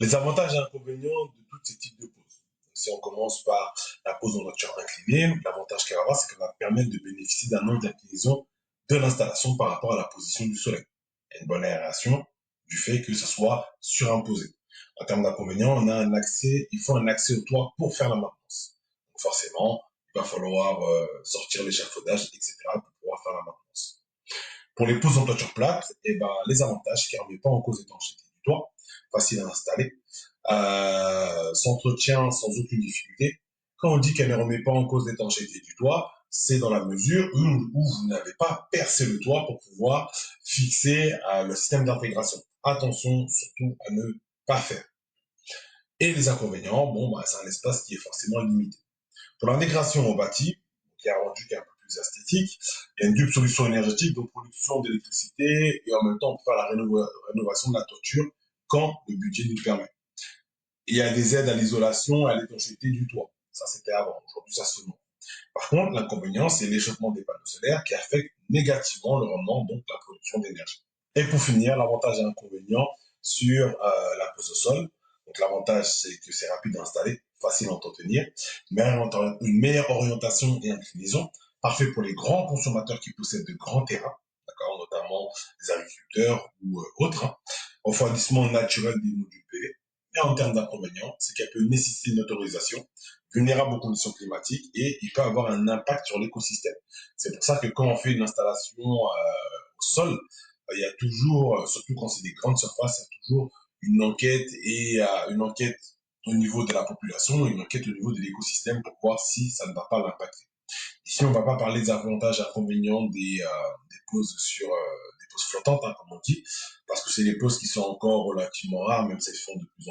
Les avantages et inconvénients de tous ces types de poses. Si on commence par la pose en nature inclinée, l'avantage qu'elle va avoir, c'est qu'elle va permettre de bénéficier d'un angle d'inclinaison de l'installation par rapport à la position du soleil. Il y a une bonne aération du fait que ça soit surimposé. En termes d'inconvénients, il faut un accès au toit pour faire la maintenance. Donc forcément, il va falloir sortir l'échafaudage, etc. pour pouvoir faire la maintenance. Pour les poutres en toiture plate, les avantages qui ne remettent pas en cause l'étanchéité du toit, facile à installer, s'entretient sans aucune difficulté. Quand on dit qu'elle ne remet pas en cause l'étanchéité du toit, c'est dans la mesure où vous n'avez pas percé le toit pour pouvoir fixer le système d'intégration. Attention surtout à ne pas faire. Et les inconvénients, c'est un espace qui est forcément limité. Pour l'intégration au bâti, qui a rendu qui est un peu plus esthétique, il y a une double solution énergétique de production d'électricité et en même temps on peut faire la rénovation de la toiture quand le budget nous le permet. Il y a des aides à l'isolation et à l'étanchéité du toit. Ça, c'était avant. Aujourd'hui, ça se fait moins. Par contre, l'inconvénient, c'est l'échauffement des panneaux solaires qui affecte négativement le rendement, donc la production d'énergie. Et pour finir, l'avantage et l'inconvénient sur la pose au sol. Donc l'avantage, c'est que c'est rapide à installer, facile à entretenir, une meilleure orientation et inclinaison, parfait pour les grands consommateurs qui possèdent de grands terrains, d'accord, notamment les agriculteurs ou autres. Refroidissement naturel des modules PV. Et en termes d'inconvénients, c'est qu'elle peut nécessiter une autorisation, vulnérable aux conditions climatiques, et il peut avoir un impact sur l'écosystème. C'est pour ça que quand on fait une installation au sol, il y a toujours, surtout quand c'est des grandes surfaces, il y a toujours une enquête au niveau de la population, une enquête au niveau de l'écosystème pour voir si ça ne va pas l'impacter. Ici, on ne va pas parler des avantages et inconvénients des poses des poses flottantes, comme on dit, parce que c'est des poses qui sont encore relativement rares, même si elles font de plus en plus.